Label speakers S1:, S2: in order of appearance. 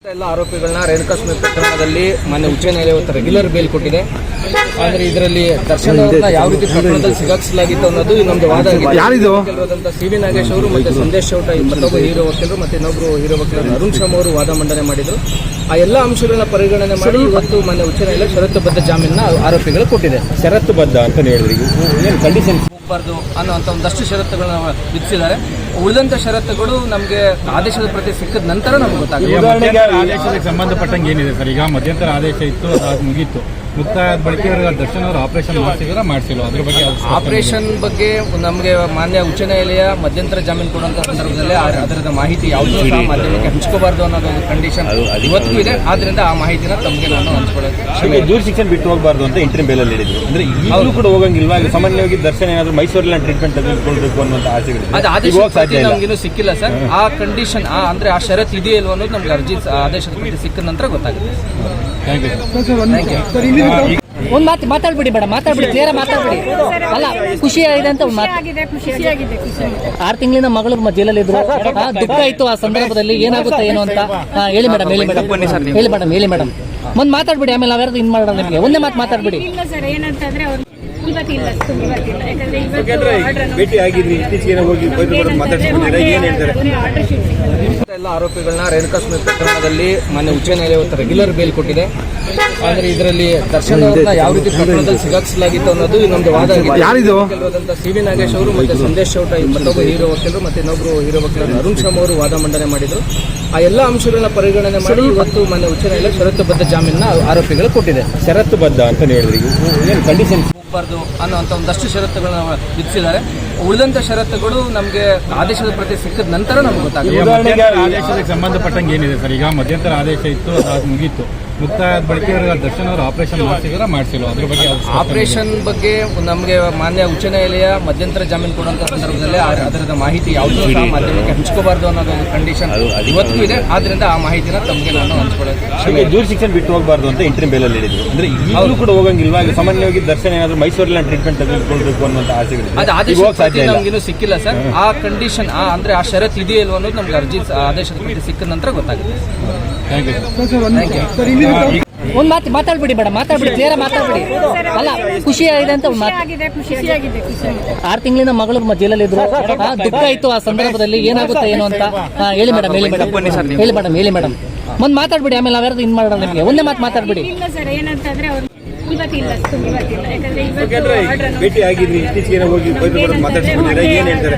S1: ಎಲ್ಲ ಆರೋಪಿಗಳನ್ನ ರೇಣುಕಾಸ್ವಾಮಿ ಪ್ರಕರಣದಲ್ಲಿ ಮಾನ್ಯ ಉಚ್ಚ ನ್ಯಾಯಾಲಯ ರೆಗ್ಯುಲರ್ ಬೇಲ್ ಕೊಟ್ಟಿದೆ. ಆದರೆ ಇದರಲ್ಲಿ ದರ್ಶನ್ ಅವರನ್ನ ಯಾವ ರೀತಿ ಪ್ರಕರಣದಲ್ಲಿ ಸಿಗಾಕ್ಸಲಾಗಿತ್ತು ಅನ್ನೋದು ಇನ್ನೊಂದು ವಾದ ಆಗಿದೆ. ಸಿ ವಿ ನಾಗೇಶ್ ಅವರು ಮತ್ತೆ ಸಂದೇಶ್ ಚೌಟ ಮತ್ತೊಬ್ಬ ಹೀರೋ ವಕೀಲರು ಮತ್ತೆ ಇನ್ನೊಬ್ಬರು ಹೀರೋ ವಕೀಲರು ಅರುಣ್ ಶರ್ಮ ಅವರು ವಾದ ಮಂಡನೆ ಮಾಡಿದ್ರು. ಆ ಎಲ್ಲ ಅಂಶಗಳನ್ನ ಪರಿಗಣನೆ ಮಾಡಿ ಇವತ್ತು ಮಾನ್ಯ ಉಚ್ಚ ನ್ಯಾಯಾಲಯ ಷರತ್ತುಬದ್ಧ ಜಾಮೀನನ್ನ ಆರೋಪಿಗಳು ಕೊಟ್ಟಿದೆ.
S2: ಷರತ್ತುಬದ್ಧ ಅಂತ ಹೇಳಿದ್ರಿ, ಕಂಡೀಷನ್ಸ್
S1: ಹೋಗಬಾರ್ದು ಅನ್ನೋಂಥ ಒಂದಷ್ಟು ಷರತ್ತುಗಳನ್ನ ವಿಧಿಸಿದ್ದಾರೆ. ಉಳಿದಂತ ಷರತ್ತುಗಳು ನಮಗೆ ಆದೇಶದ ಪ್ರತಿ ಸಿಕ್ಕಿದ ನಂತರ ನಮ್ಗೆ ಗೊತ್ತಾಗುತ್ತೆ.
S2: ಆದೇಶಕ್ಕೆ ಸಂಬಂಧಪಟ್ಟಂಗೆ ಏನಿದೆ ಸರ್? ಈಗ ಮಧ್ಯಂತರ ಆದೇಶ ಇತ್ತು, ಅದು ಮುಗೀತು, ಮುಕ್ತಾಯದ ಬಳಿಕ ದರ್ಶನ್ ಅವರು ಆಪರೇಷನ್ ಮಾಡಿಸಿಲ್ಲ. ಅದ್ರ ಬಗ್ಗೆ
S1: ಆಪರೇಷನ್ ಬಗ್ಗೆ ನಮಗೆ ಮಾನ್ಯ ಉಚ್ಚ ನ್ಯಾಯಾಲಯ ಮಧ್ಯಂತರ ಜಾಮೀನು ಕೊಡುವಂತ ಸಂದರ್ಭದಲ್ಲಿ ಅದರದ ಮಾಹಿತಿ ಯಾವುದೂ ಸಹ ಮಾಧ್ಯಮಕ್ಕೆ ಹಂಚ್ಕೋಬಾರ್ದು ಅನ್ನೋದು ಕಂಡೀಷನ್ ಇವತ್ತಿಗೂ ಇದೆ. ಆದ್ರಿಂದ ಆ ಮಾಹಿತಿನ ತಮಗೆ ನಾನು ಹಂಚ್ಕೊಳ್ಳೋಕೆ
S2: ದೂರ ಶಿಕ್ಷಣ ಬಿಟ್ಟು ಹೋಗಬಾರ್ದು ಅಂತ ಇಂಟರ್ವ್ಯೂ ಬೇಲಲ್ಲಿ ಹೇಳಿದ್ರು. ಅಂದ್ರೆ ಈಗಲೂ ಕೂಡ ಹೋಗಂಗಿಲ್ವಾ? ಸಾಮಾನ್ಯವಾಗಿ ದರ್ಶನ ಏನಾದ್ರು ಮೈಸೂರಲ್ಲಿ ಟ್ರೀಟ್ಮೆಂಟ್ ತೆಗೆದುಕೊಳ್ಬೇಕು ಅನ್ನುವಂತ ಆಸೆಗಳು
S1: ಅದು ಆದೇಶ ನಮ್ಗೇನು ಸಿಕ್ಕಿಲ್ಲ ಸರ್. ಆ ಕಂಡೀಷನ್ ಅಂದ್ರೆ ಆ ಷರತ್ತು ಇದೆಯಲ್ವ ಅನ್ನೋದು ನಮ್ಗೆ ಅರ್ಜಿ ಆದೇಶದ ಪ್ರತಿ ಸಿಕ್ಕಿದ ನಂತರ ಗೊತ್ತಾಗುತ್ತೆ.
S3: ಒಂದ್ ಮಾತು ಮಾತಾಡ್ಬಿಡಿ ಬೇಡ, ಮಾತಾಡ್ಬಿಡಿ, ಕ್ಲಿಯರ್ ಮಾತಾಡ್ಬಿಡಿ. ಅಲ್ಲ, ಖುಷಿ ಆಗಿದೆ ಅಂತ 6 ತಿಂಗಳಿಂದ ಮಗಳು ಜೈಲಲ್ಲಿ ಇದ್ರು, ದುಃಖ ಇತ್ತು. ಆ ಸಂದರ್ಭದಲ್ಲಿ ಏನಾಗುತ್ತೆ ಏನು ಅಂತ ಹೇಳಿ ಮೇಡಮ್, ಹೇಳಿ ಮೇಡಮ್. ಮುಂದ್ ಮಾತಾಡ್ಬಿಡಿ, ಆಮೇಲೆ ನಾವ್ಯಾರು ಇನ್ ಮಾಡೋಣ ನಿಮಗೆ. ಒಂದೇ ಮಾತು ಮಾತಾಡ್ಬಿಡಿ.
S1: ಎಲ್ಲ ಆರೋಪಿಗಳನ್ನ ರೇಣುಕಾಸ್ವಾಮಿ ಪ್ರಕರಣದಲ್ಲಿ ಮಾನ್ಯ ಉಚ್ಚ ನ್ಯಾಯಾಲಯ ರೆಗ್ಯುಲರ್ ಬೇಲ್ ಕೊಟ್ಟಿದೆ. ಆದರೆ ಇದರಲ್ಲಿ ದರ್ಶನ್ ಅವರನ್ನ ಯಾವ ರೀತಿ ಪ್ರಕರಣದಲ್ಲಿ ಸಿಗಾಕ್ಸಲಾಗಿತ್ತು ಅನ್ನೋದು ಇನ್ನೊಂದು ವಾದ ಆಗಿದೆ. ಸಿ ವಿ ನಾಗೇಶ್ ಅವರು ಮತ್ತೆ ಸಂದೇಶ್ ಚೌಟ ಮತ್ತೊಬ್ಬ ಹೀರೋ ವಕೀಲರು ಮತ್ತೆ ಇನ್ನೊಬ್ಬರು ಹೀರೋ ವಕೀಲರು ಅರುಣ್ ಶರ್ಮ ಅವರು ವಾದ ಮಂಡನೆ ಮಾಡಿದ್ರು. ಆ ಎಲ್ಲ ಅಂಶಗಳನ್ನ ಪರಿಗಣನೆ ಮಾಡಿ ಇವತ್ತು ಮಾನ್ಯ ಉಚ್ಚ ನ್ಯಾಯಾಲಯ ಷರತ್ತುಬದ್ಧ ಜಾಮೀನನ್ನ ಆರೋಪಿಗಳು ಕೊಟ್ಟಿದೆ.
S2: ಷರತ್ತುಬದ್ಧ ಅಂತ ಹೇಳಿದ್ರಿ, ಕಂಡೀಷನ್ಸ್
S1: ಹೋಗಬಾರ್ದು ಅನ್ನೋಂಥ ಒಂದಷ್ಟು ಷರತ್ತುಗಳನ್ನ ವಿಧಿಸಿದ್ದಾರೆ. ಉಳಿದಂತ ಷರತ್ತುಗಳು ನಮಗೆ ಆದೇಶದ ಪ್ರತಿ ಸಿಕ್ಕಿದ ನಂತರ ನಮ್ಗೆ ಗೊತ್ತಾಗುತ್ತೆ.
S2: ಆದೇಶಕ್ಕೆ ಸಂಬಂಧಪಟ್ಟಂಗೆ ಏನಿದೆ ಸರ್? ಈಗ ಮಧ್ಯಂತರ ಆದೇಶ ಇತ್ತು, ಅದು ಮುಗೀತು, ಮುಕ್ತಾಯದ ಬಳಿಕ ದರ್ಶನ್ ಅವರು ಆಪರೇಷನ್ ಮಾಡಿಸಿಲ್ಲ. ಅದ್ರ ಬಗ್ಗೆ
S1: ಆಪರೇಷನ್ ಬಗ್ಗೆ ನಮಗೆ ಮಾನ್ಯ ಉಚ್ಚ ನ್ಯಾಯಾಲಯ ಮಧ್ಯಂತರ ಜಾಮೀನು ಕೊಡುವಂತ ಸಂದರ್ಭದಲ್ಲಿ ಅದರದ ಮಾಹಿತಿ ಯಾವುದೂ ಸಹ ಮಾಧ್ಯಮಕ್ಕೆ ಹಂಚ್ಕೋಬಾರ್ದು ಅನ್ನೋದು ಕಂಡೀಷನ್ ಇವತ್ತಿಗೂ ಇದೆ. ಆದ್ರಿಂದ ಆ ಮಾಹಿತಿನ ತಮಗೆ ನಾನು ಹಂಚ್ಕೊಳ್ಳೋಕೆ
S2: ದೂರ ಶಿಕ್ಷಣ ಬಿಟ್ಟು ಹೋಗಬಾರ್ದು ಅಂತ ಇಂಟರ್ವ್ಯೂ ಬೇಲಲ್ಲಿ ಹೇಳಿದ್ರು. ಅಂದ್ರೆ ಈಗಲೂ ಕೂಡ ಹೋಗಂಗಿಲ್ವಾ? ಸಾಮಾನ್ಯವಾಗಿ ದರ್ಶನ ಏನಾದ್ರು ಮೈಸೂರಲ್ಲಿ ಟ್ರೀಟ್ಮೆಂಟ್ ತೆಗೆದುಕೊಳ್ಬೇಕು ಅನ್ನುವಂತ ಆಸೆಗಳು
S1: ಅದು ಆದೇಶ ನಮ್ಗೇನು ಸಿಕ್ಕಿಲ್ಲ ಸರ್. ಆ ಕಂಡೀಷನ್ ಅಂದ್ರೆ ಆ ಷರತ್ತು ಇದೆಯಲ್ವ ಅನ್ನೋದು ನಮ್ಗೆ ಅರ್ಜಿ ಆದೇಶದ ಪ್ರತಿ ಸಿಕ್ಕಿದ ನಂತರ ಗೊತ್ತಾಗುತ್ತೆ.
S3: ಒಂದ್ ಮಾತು ಮಾತಾಡ್ಬಿಡಿ ಬೇಡ, ಮಾತಾಡ್ಬಿಡಿ, ಕ್ಲಿಯರ್ ಮಾತಾಡ್ಬಿಡಿ. ಅಲ್ಲ, ಖುಷಿ ಆಗಿದೆ ಅಂತ 6 ತಿಂಗಳಿಂದ ಮಗಳು ಜೈಲಲ್ಲಿ ಇದ್ರು, ದುಃಖ ಇತ್ತು. ಆ ಸಂದರ್ಭದಲ್ಲಿ ಏನಾಗುತ್ತೆ ಏನು ಅಂತ ಹೇಳಿ ಮೇಡಮ್, ಹೇಳಿ ಮೇಡಮ್. ಮುಂದ್ ಮಾತಾಡ್ಬಿಡಿ, ಆಮೇಲೆ ನಾವ್ಯಾರು ಇನ್ ಮಾಡೋಣ ನಿಮಗೆ. ಒಂದೇ ಮಾತು ಮಾತಾಡ್ಬಿಡಿ.
S2: ಭೇಟಿ ಆಗಿದ್ರಿ, ಇತ್ತೀಚೆಗೆ ಹೋಗಿ ಮಾತಾಡ್ಸ್ಕೊಂಡಿದ್ರೆ ಏನ್ ಹೇಳ್ತಾರೆ?